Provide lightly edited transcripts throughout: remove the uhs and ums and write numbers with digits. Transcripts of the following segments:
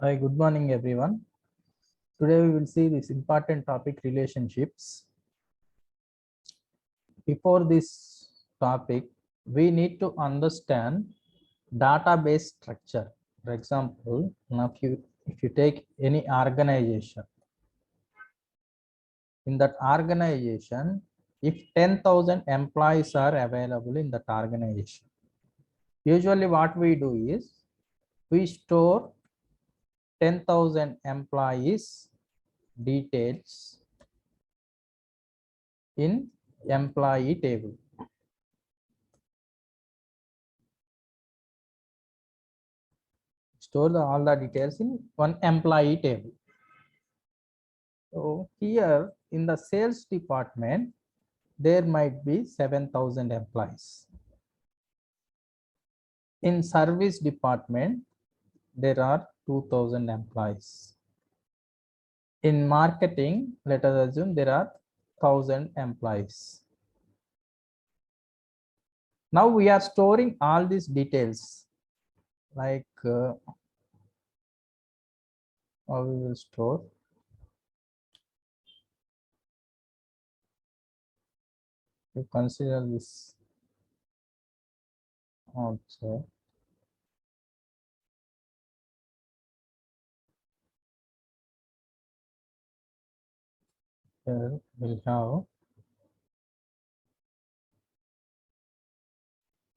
Hi, good morning, everyone. Today we will see this important topic, relationships. Before this topic, we need to understand database structure. For example, now if you take any organization, in that organization, if 10,000 employees are available in that organization, usually what we do is we store 10,000 employees details in employee table. Store all the details in one employee table. So here in the sales department, there might be 7,000 employees. In service department, there are 2,000 employees. In marketing, let us assume there are 1,000 employees. Now we are storing all these details, like how we will store. You consider this also. Here we have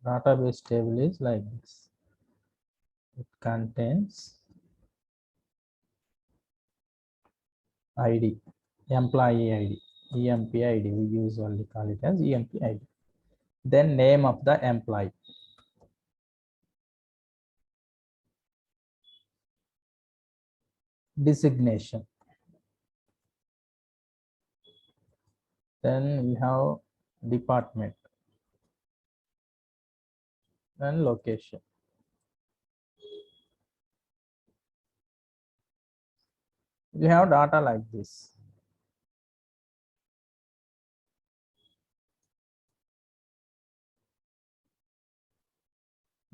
database table is like this. It contains ID, employee ID, EMP ID. We usually call it as EMP ID. Then name of the employee. Designation. Then we have department. And location. We have data like this.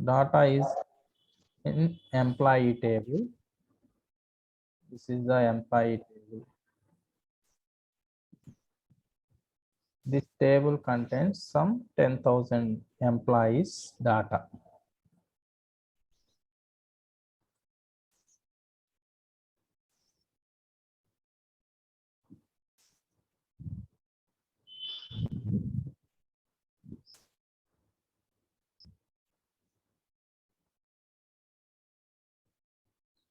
Data is in employee table. This is the employee table. This table contains some 10,000 employees data.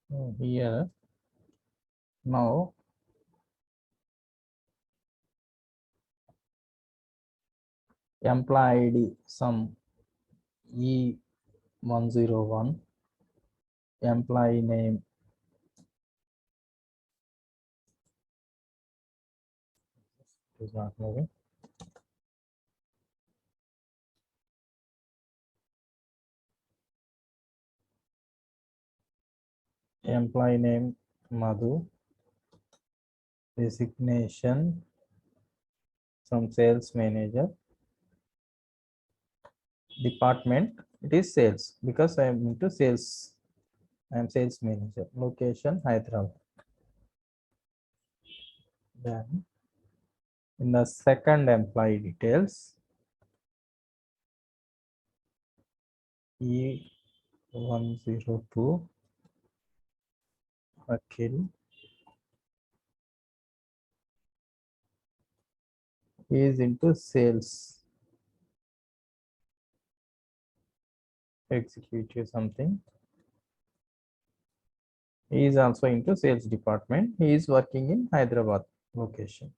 So here now employee ID some E101, employee name is not moving. Employee name Madhu, designation some sales manager, department it is sales because I am into sales. I am sales manager. Location Hyderabad. Then in the second employee details, E102 Akhil is into sales executive something. He is also into sales department. He is working in Hyderabad location.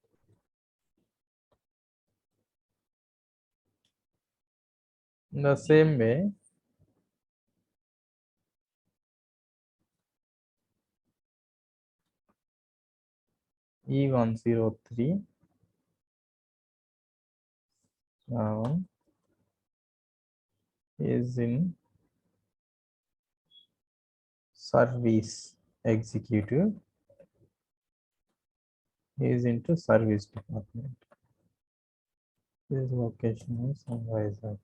In the same way, E103 is in service executive. He is into service department. His location is in Vizag,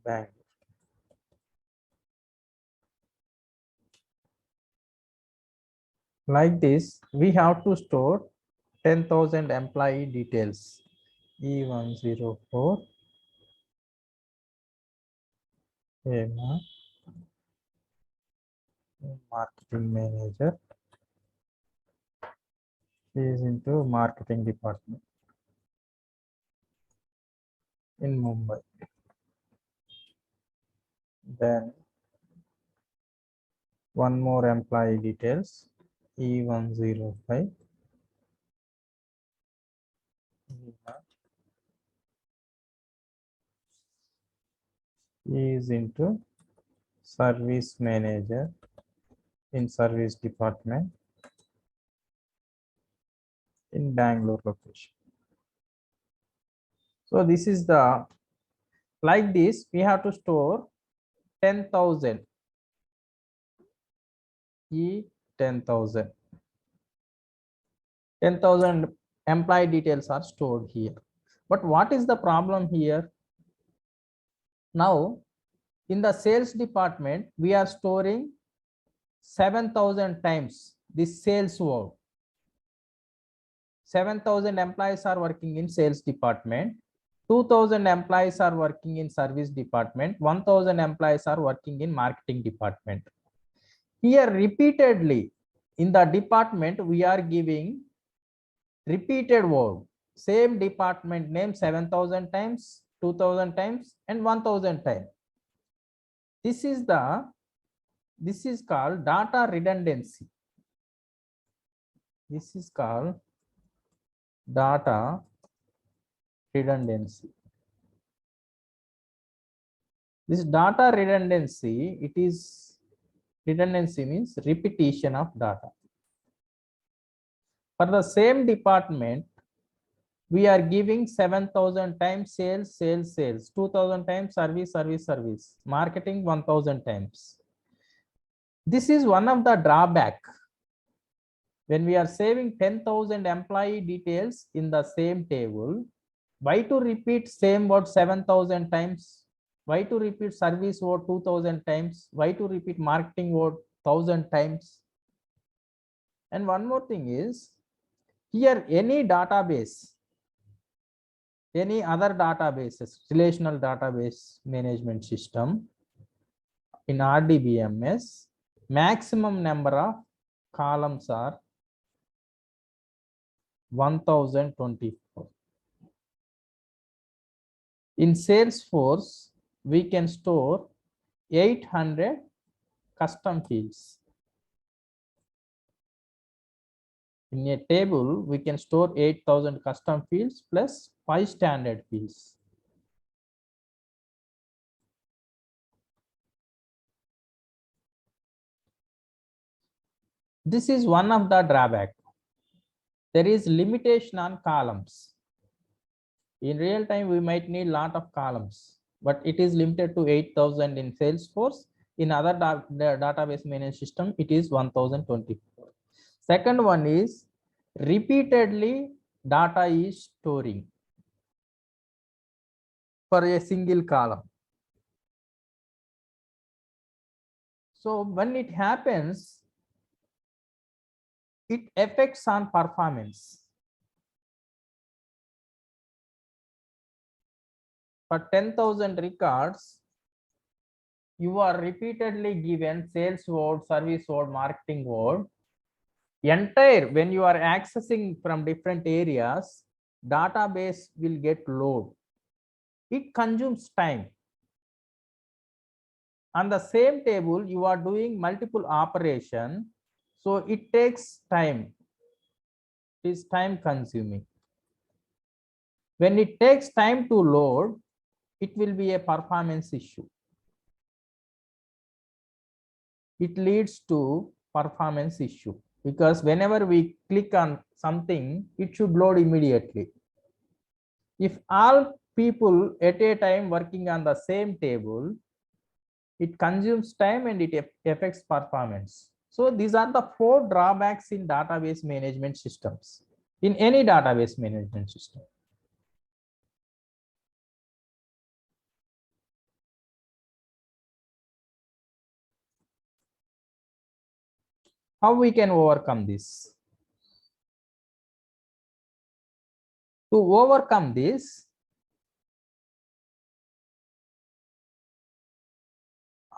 Bank. Like this, we have to store 10,000 employee details. E104 Emma, marketing manager. She is into marketing department in Mumbai. Then one more employee details, E105. He is into service manager in service department in Bangalore location. So this is the, like this, we have to store 10,000, E 10,000. 10,000 employee details are stored here. But what is the problem here? Now, in the sales department, we are storing 7,000 times this sales word. 7,000 employees are working in sales department. 2,000 employees are working in service department. 1,000 employees are working in marketing department. Here repeatedly in the department, we are giving repeated word. Same department name 7,000 times, 2,000 times, and 1,000 times. This is called data redundancy. This is called data redundancy. This data redundancy, redundancy means repetition of data. For the same department, we are giving 7,000 times sales, 2,000 times service, marketing 1,000 times. This is one of the drawback. When we are saving 10,000 employee details in the same table, why to repeat same word 7,000 times? Why to repeat service word 2,000 times? Why to repeat marketing word 1,000 times? And one more thing is, here any database, any other databases, relational database management system in RDBMS, maximum number of columns are 1024. In Salesforce, we can store 800 custom fields. In a table, we can store 8,000 custom fields plus 5 standard fields. This is one of the drawback. There is limitation on columns. In real time, we might need lot of columns, but it is limited to 8,000 in Salesforce. In other database management system, it is 1024. Second one is repeatedly data is storing for a single column. So when it happens, it affects on performance. For 10,000 records, you are repeatedly given sales word, service word, marketing word. Entire, when you are accessing from different areas, database will get load. It consumes time. On the same table, you are doing multiple operation, so it takes time. It is time consuming. When it takes time to load, it will be a performance issue. It leads to performance issue because whenever we click on something, it should load immediately. If all people at a time working on the same table, it consumes time and it affects performance. So these are the 4 drawbacks in database management systems, in any database management system. How we can overcome this? To overcome this,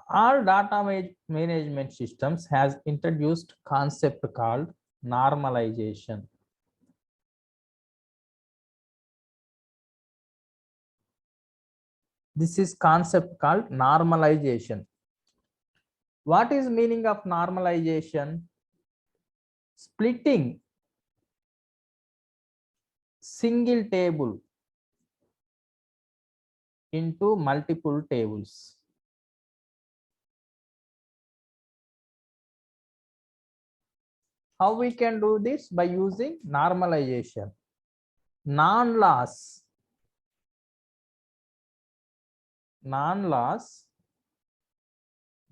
all data management systems has introduced concept called normalization. This is concept called normalization. What is meaning of normalization? Splitting single table into multiple tables. How we can do this? By using normalization. Non-loss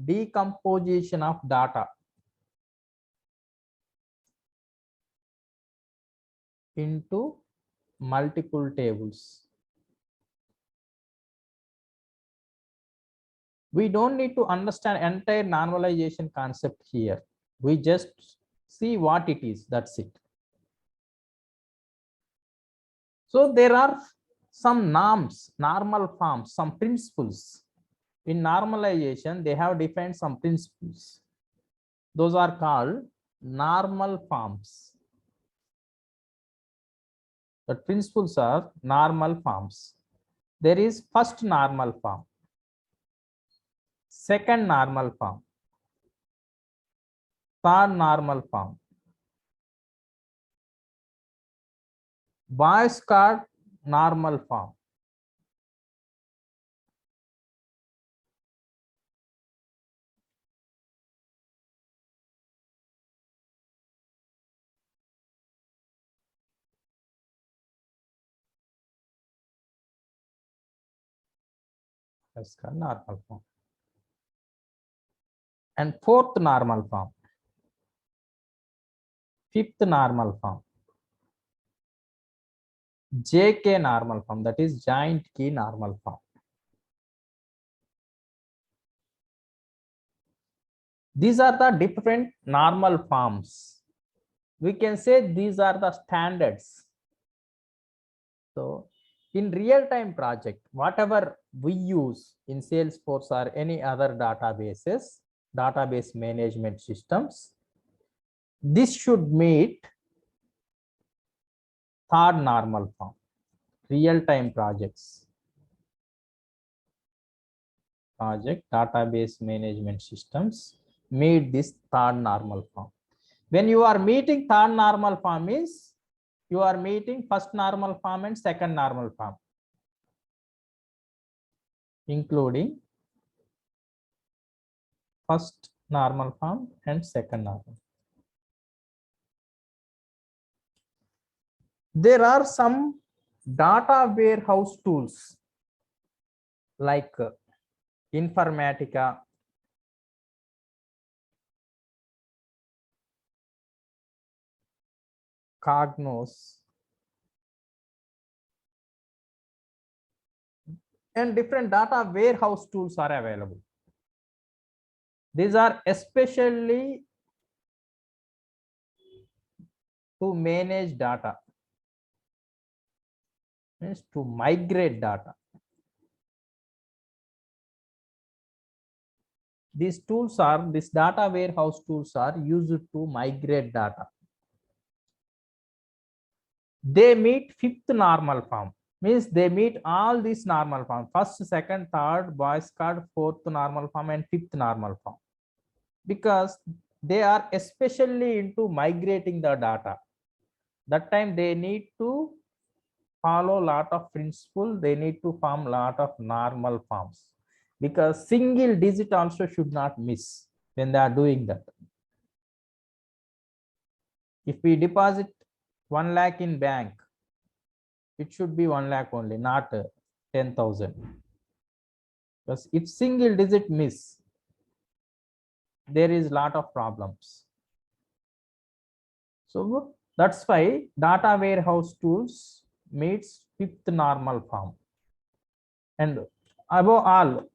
decomposition of data into multiple tables. We don't need to understand entire normalization concept here. We just see what it is, that's it. So there are some norms, normal forms, some principles. In normalization, they have defined some principles. Those are called normal forms. The principles are normal forms. There is first normal form, second normal form, third normal form, voice card normal form, voice card normal form, and fourth normal form, fifth normal form, JK normal form, that is joint key normal form. These are the different normal forms. We can say these are the standards. So in real-time project, whatever we use in Salesforce or any other databases, database management systems, this should meet third normal form. Real-time projects, database management systems meet this third normal form. When you are meeting third normal form is you are meeting first normal form and second normal form, including first normal form and second normal. There are some data warehouse tools like Informatica, Cognos, and different data warehouse tools are available. These are especially to manage data, means to migrate data. These data warehouse tools are used to migrate data. They meet fifth normal form, means they meet all these normal form, first, second, third, voice card, fourth normal form and fifth normal form, because they are especially into migrating the data. That time they need to follow a lot of principle, they need to form a lot of normal forms, because single digit also should not miss when they are doing that. If we deposit 1 lakh in bank, it should be 1 lakh only, not 10,000. Because if single digit miss, there is lot of problems. So that's why data warehouse tools meets fifth normal form, and above all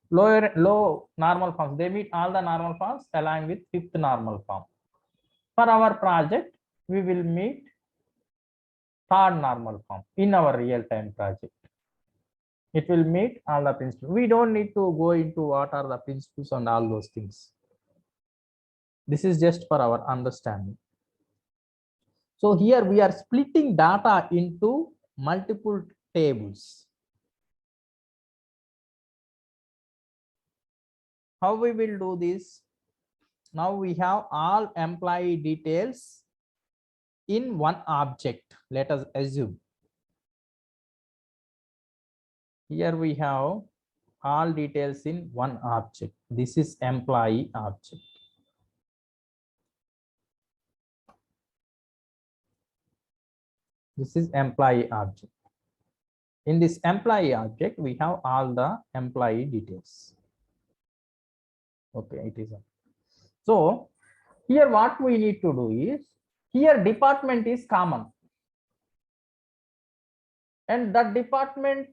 low normal forms, they meet all the normal forms along with fifth normal form. For our project, we will meet third normal form in our real-time project. It will meet all the principles. We don't need to go into what are the principles and all those things. This is just for our understanding. So here we are splitting data into multiple tables. How we will do this? Now we have all employee details in one object. Let us assume. Here we have all details in one object. This is employee object. This is employee object. In this employee object, we have all the employee details. Okay, it is. So here what we need to do is, here department is common. And that department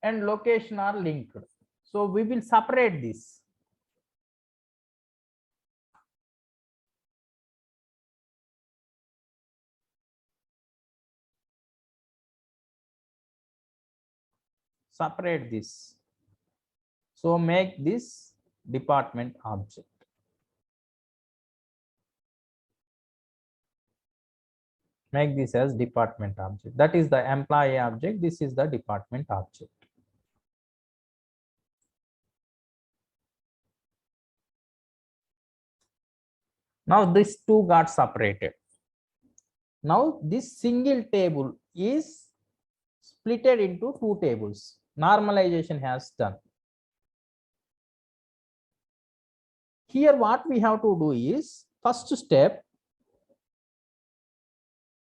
and location are linked. So we will separate this. Separate this. So make this department object. Make this as department object. That is the employee object. This is the department object. Now these two got separated. Now this single table is splitted into two tables. Normalization has done. Here what we have to do is, first step,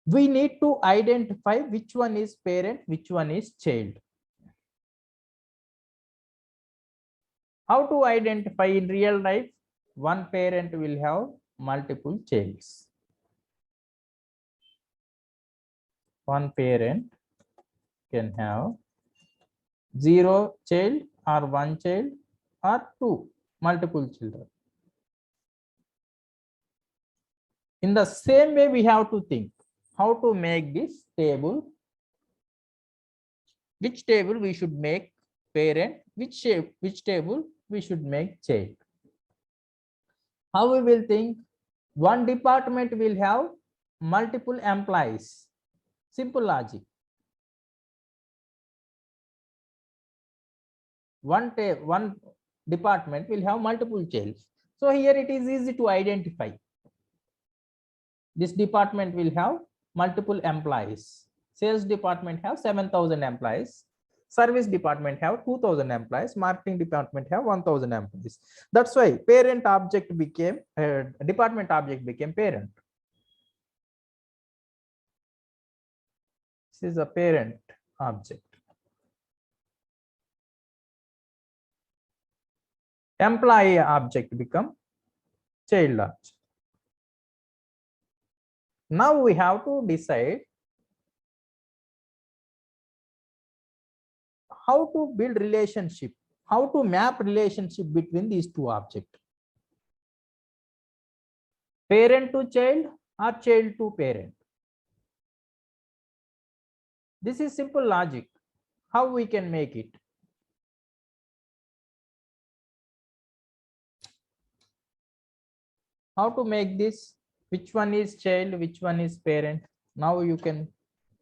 we need to identify which one is parent, which one is child. How to identify in real life? One parent will have multiple childs. One parent can have 0 child or 1 child or 2 multiple children. In the same way, we have to think how to make this table. Which table we should make parent, which table we should make child. How we will think? One department will have multiple employees. Simple logic. One department will have multiple childs. So here it is easy to identify. This department will have multiple employees. Sales department have 7,000 employees. Service department have 2,000 employees. Marketing department have 1,000 employees. That's why parent object became department object became parent. This is a parent object. Employee object become child object. Now we have to decide how to build relationship, how to map relationship between these two objects. Parent to child or child to parent. This is simple logic. How we can make it? How to make this? Which one is child, which one is parent? Now you can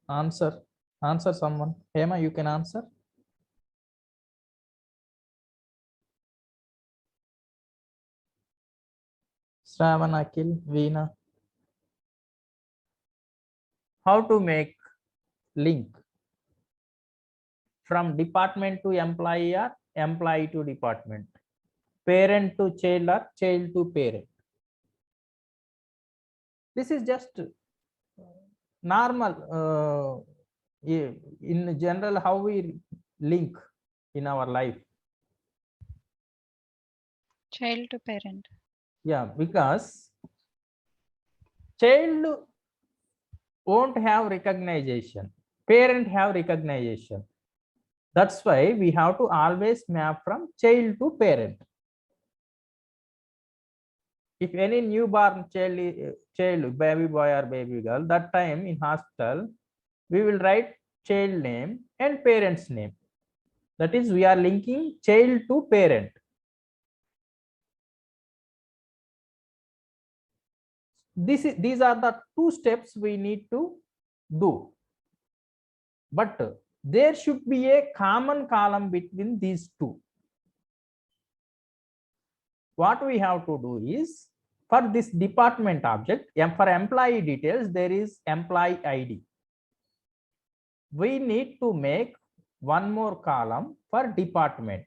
answer. Answer someone. Hema, you can answer. Shravan, Akhil, Veena. How to make link from department to employee or employee to department, parent to child or child to parent. This is just normal in general how we link in our life. Child to parent. Yeah, because child won't have recognition, parent have recognition. That's why we have to always map from child to parent. if any newborn child, baby boy or baby girl, that time in hospital, we will write child name and parent's name. That is, we are linking child to parent. These are the two steps we need to do. But there should be a common column between these two. What we have to do is, for this department object, for employee details, there is employee ID. We need to make one more column for department.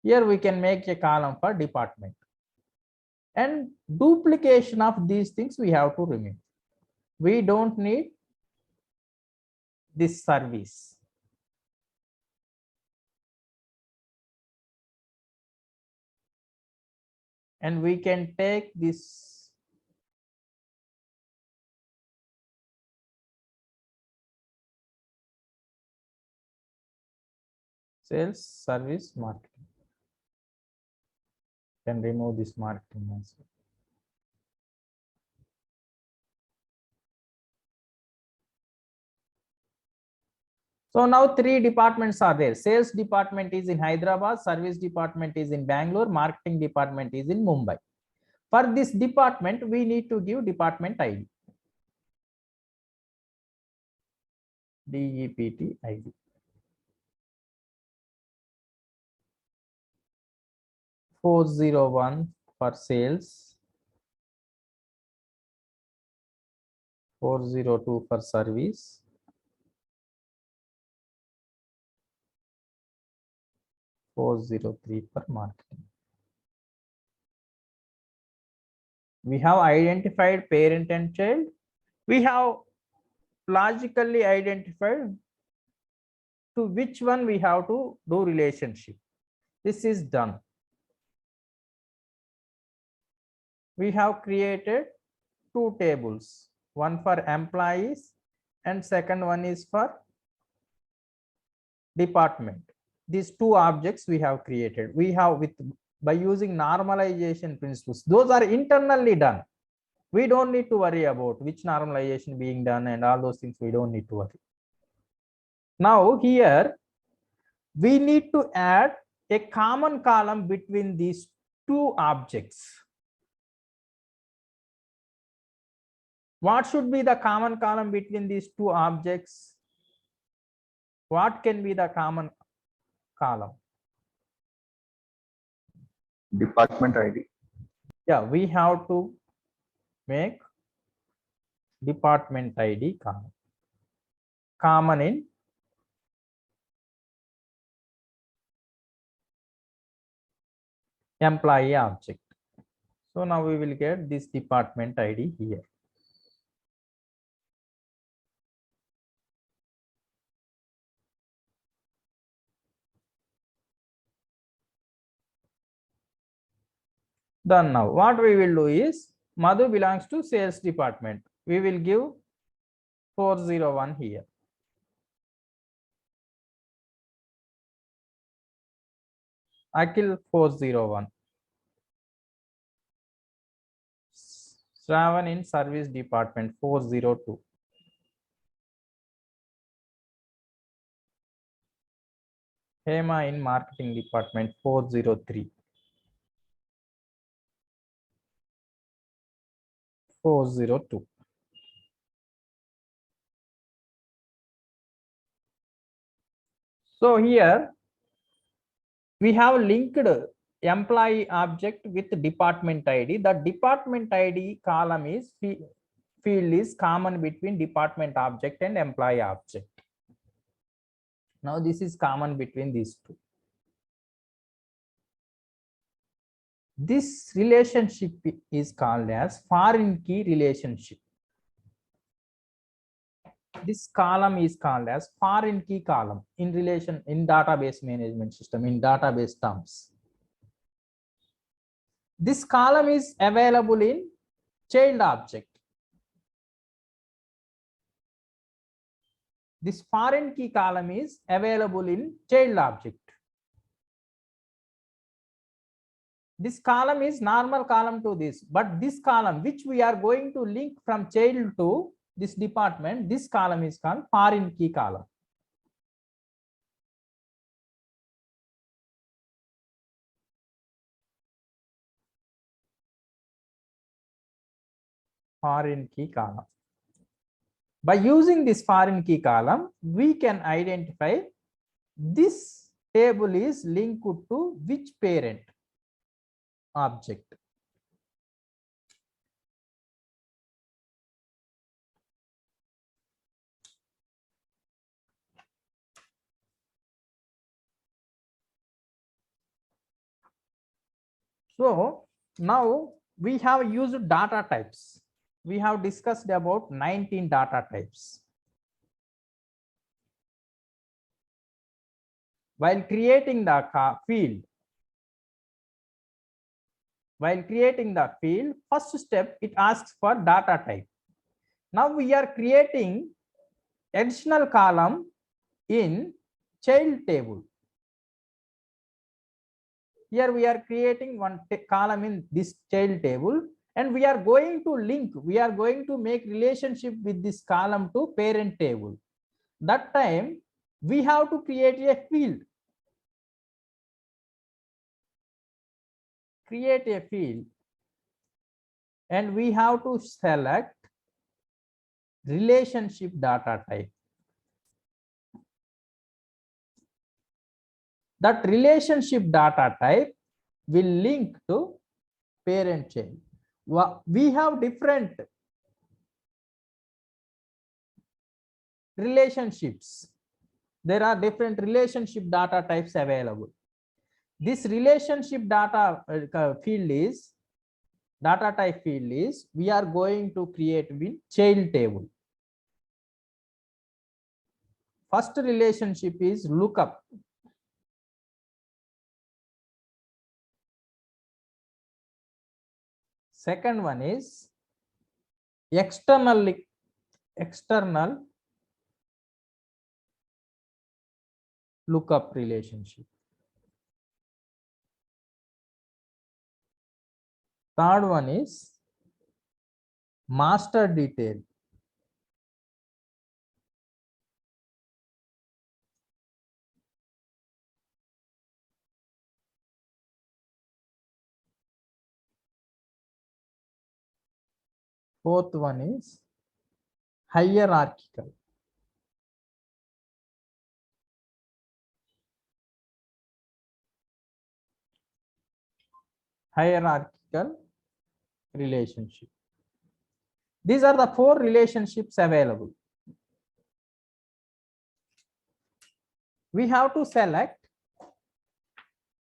Here we can make a column for department. And duplication of these things we have to remove. We don't need this service. And we can take this sales, service, marketing. Can remove this marketing as well. So now three departments are there. Sales department is in Hyderabad, service department is in Bangalore, marketing department is in Mumbai. For this department, we need to give department ID. DEPT ID. $401 for sales, 402 for service, 403 for marketing. We have identified parent and child. We have logically identified to which one we have to do relationship. This is done. We have created two tables, one for employees and second one is for department. These two objects we have created. We have by using normalization principles. Those are internally done. We don't need to worry about which normalization being done and all those things. We don't need to worry. Now here we need to add a common column between these two objects. What should be the common column between these two objects? What can be the common column? Department ID. Yeah, we have to make department ID column. Common in employee object. So now we will get this department ID here. Done. Now what we will do is, Madhu belongs to sales department. We will give 401 here. Akhil 401. Shravan in service department 402. Hema in marketing department 403. 402. So here we have linked employee object with department ID. The department ID column is field is common between department object and employee object. Now this is common between these two. This relationship is called as foreign key relationship. This column is called as foreign key column in database management system, in database terms. This column is available in child object. This foreign key column is available in child object. This column is normal column to this, but this column which we are going to link from child to this department, this column is called foreign key column. Foreign key column. By using this foreign key column, we can identify this table is linked to which parent object. So now we have used data types. We have discussed about 19 data types. While creating the field, first step, it asks for data type. Now we are creating additional column in child table. Here we are creating one column in this child table, and we are going to make relationship with this column to parent table. That time we have to create a field. And we have to select relationship data type. That relationship data type will link to parent child. We have different relationships. There are different relationship data types available. This relationship data type field is we are going to create with child table. First relationship is lookup. Second one is external lookup relationship. Third one is master detail. Fourth one is hierarchical. Relationship. These are the 4 relationships available. We have to select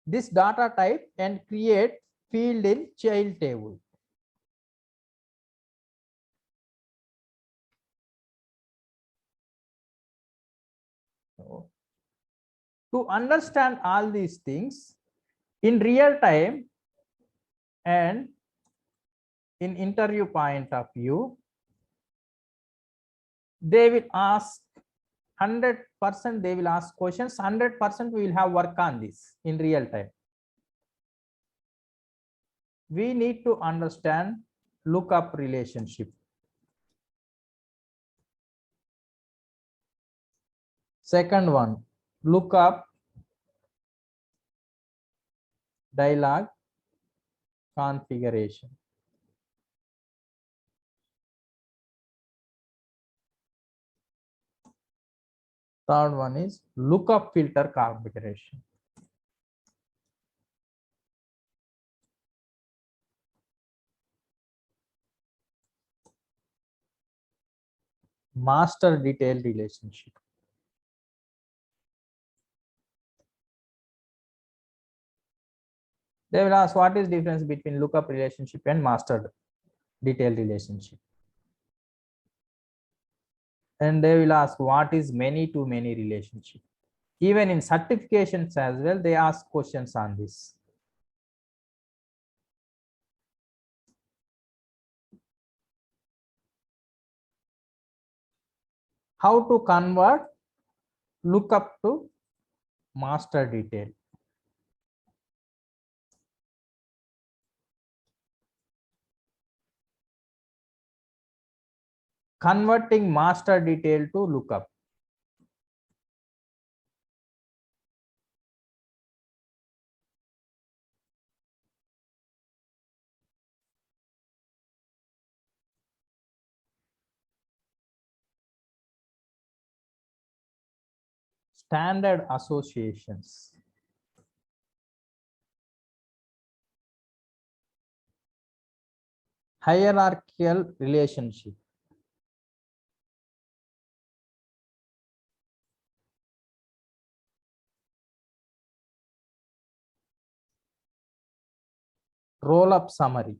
this data type and create field in child table. So, to understand all these things in real time and in interview point of view, they will ask 100%, they will ask questions, 100% we will have work on this in real time. We need to understand lookup relationship. Second one, lookup dialog configuration. Third one is lookup filter configuration. Master detail relationship. They will ask what is difference between lookup relationship and master detail relationship. And they will ask what is many to many relationship. Even in certifications as well, they ask questions on this. How to convert lookup to master detail. Converting master detail to lookup. Standard associations. Hierarchical relationship. Roll-up summary.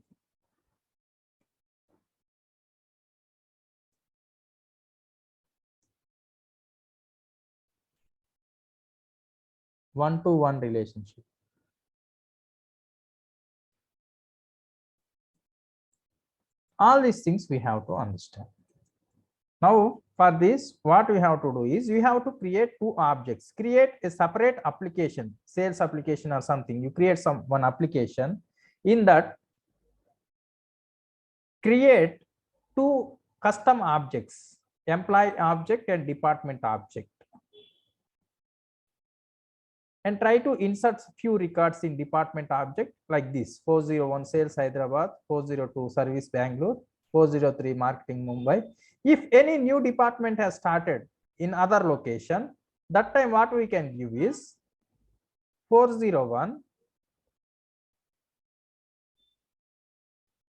One-to-one relationship. All these things we have to understand. Now, for this, what we have to do is we have to create two objects. Create a separate application, sales application or something. You create one application. In that, create two custom objects, employee object and department object. And try to insert few records in department object like this: 401 sales Hyderabad, 402 service Bangalore, 403 marketing Mumbai. If any new department has started in other location, that time what we can give is 401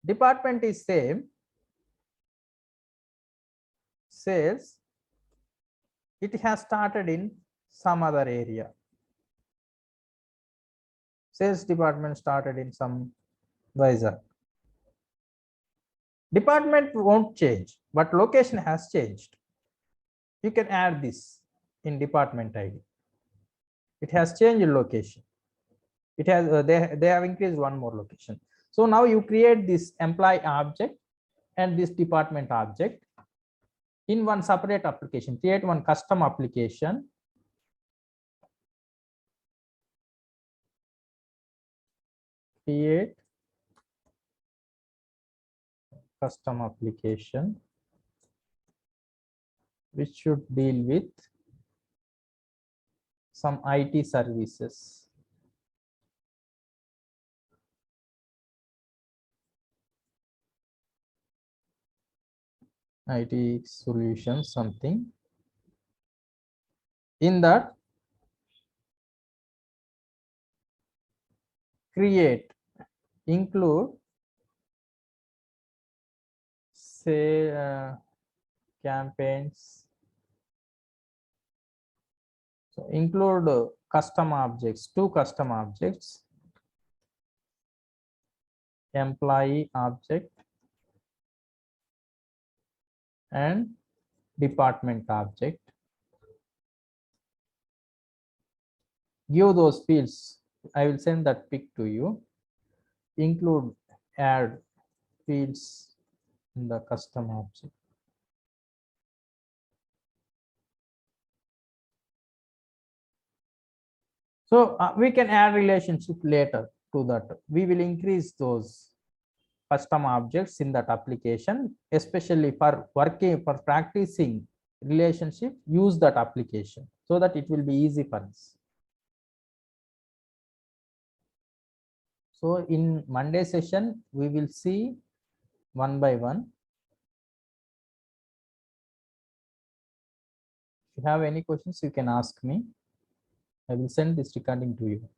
department is same, sales, it has started in some other area. Sales department started in some Vizag. Department won't change, but location has changed. You can add this in department ID. It has changed location. It has they have increased one more location. So now you create this employee object and this department object in one separate application. Create one custom application. Create custom application which should deal with some IT services. IT solutions, something. In that, create, include, say, campaigns. So include custom objects, two custom objects, employee object and department object. Give those fields. I will send that pic to you. Include, add fields in the custom object. So we can add relationship later to that. We will increase those custom objects in that application, especially for working, for practicing relationship. Use that application so that it will be easy for us. So in Monday session, we will see one by one. If you have any questions, you can ask me. I will send this recording to you.